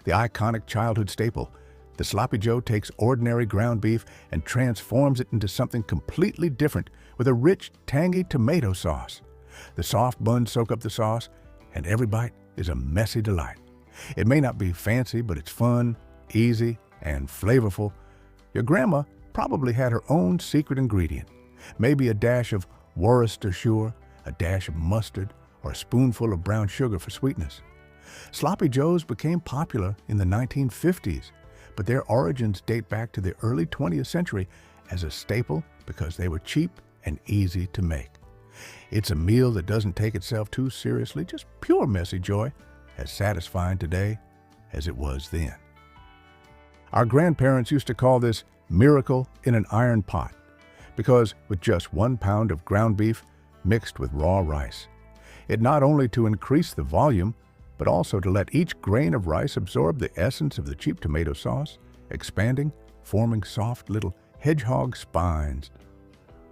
the iconic childhood staple. The Sloppy Joe takes ordinary ground beef and transforms it into something completely different with a rich, tangy tomato sauce. The soft buns soak up the sauce, and every bite is a messy delight. It may not be fancy, but it's fun, easy, and flavorful. Your grandma probably had her own secret ingredient, maybe a dash of Worcestershire, a dash of mustard, or a spoonful of brown sugar for sweetness. Sloppy Joes became popular in the 1950s, but their origins date back to the early 20th century as a staple because they were cheap and easy to make. It's a meal that doesn't take itself too seriously, just pure messy joy, as satisfying today as it was then. Our grandparents used to call this miracle in an iron pot because with just 1 pound of ground beef mixed with raw rice, it not only to increase the volume, but also to let each grain of rice absorb the essence of the cheap tomato sauce, expanding, forming soft little hedgehog spines.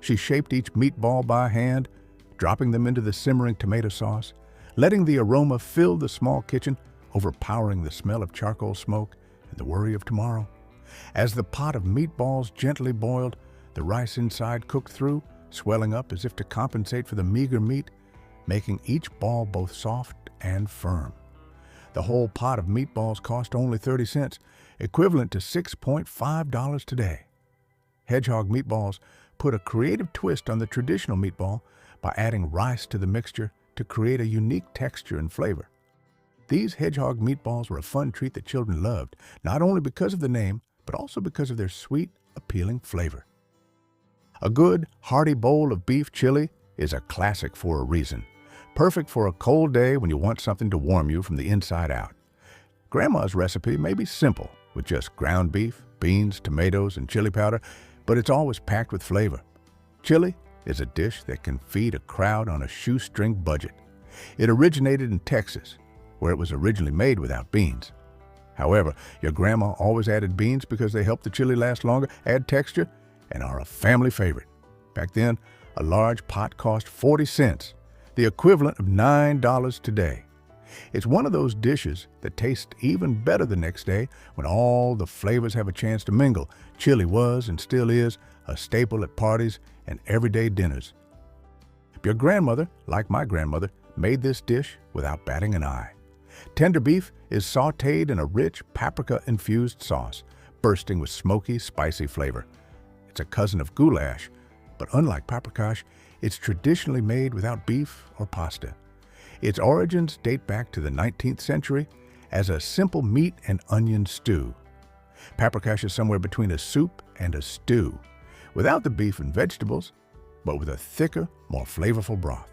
She shaped each meatball by hand, dropping them into the simmering tomato sauce, letting the aroma fill the small kitchen, overpowering the smell of charcoal smoke and the worry of tomorrow. As the pot of meatballs gently boiled, the rice inside cooked through, swelling up as if to compensate for the meager meat, making each ball both soft and firm. The whole pot of meatballs cost only 30 cents, equivalent to $6.5 today. Hedgehog meatballs put a creative twist on the traditional meatball by adding rice to the mixture to create a unique texture and flavor. These hedgehog meatballs were a fun treat that children loved, not only because of the name, but also because of their sweet, appealing flavor. A good, hearty bowl of beef chili is a classic for a reason. Perfect for a cold day when you want something to warm you from the inside out. Grandma's recipe may be simple, with just ground beef, beans, tomatoes, and chili powder, but it's always packed with flavor. Chili is a dish that can feed a crowd on a shoestring budget. It originated in Texas, where it was originally made without beans. However, your grandma always added beans because they help the chili last longer, add texture, and are a family favorite. Back then, a large pot cost 40 cents, the equivalent of $9 today. It's one of those dishes that tastes even better the next day when all the flavors have a chance to mingle. Chili was and still is a staple at parties and everyday dinners. Your grandmother, like my grandmother, made this dish without batting an eye. Tender beef is sautéed in a rich paprika-infused sauce, bursting with smoky, spicy flavor. It's a cousin of goulash, but unlike paprikash, it's traditionally made without beef or pasta. Its origins date back to the 19th century as a simple meat and onion stew. Paprikash is somewhere between a soup and a stew, without the beef and vegetables, but with a thicker, more flavorful broth.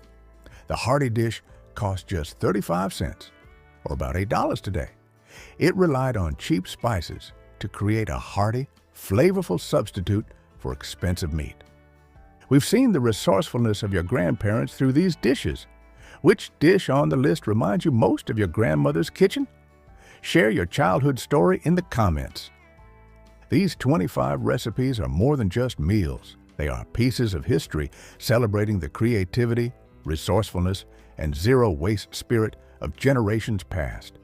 The hearty dish cost just 35 cents, or about $8 today. It relied on cheap spices to create a hearty, flavorful substitute for expensive meat. We've seen the resourcefulness of your grandparents through these dishes. Which dish on the list reminds you most of your grandmother's kitchen? Share your childhood story in the comments. These 25 recipes are more than just meals. They are pieces of history celebrating the creativity, resourcefulness, and zero-waste spirit of generations past.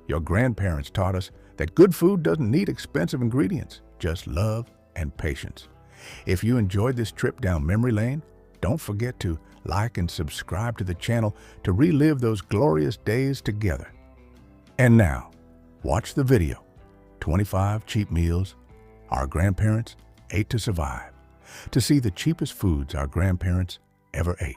Your grandparents taught us that good food doesn't need expensive ingredients, just love and patience. If you enjoyed this trip down memory lane, don't forget to like and subscribe to the channel to relive those glorious days together. And now, watch the video, 25 Cheap Meals Our Grandparents Ate to Survive, to see the cheapest foods our grandparents ever ate.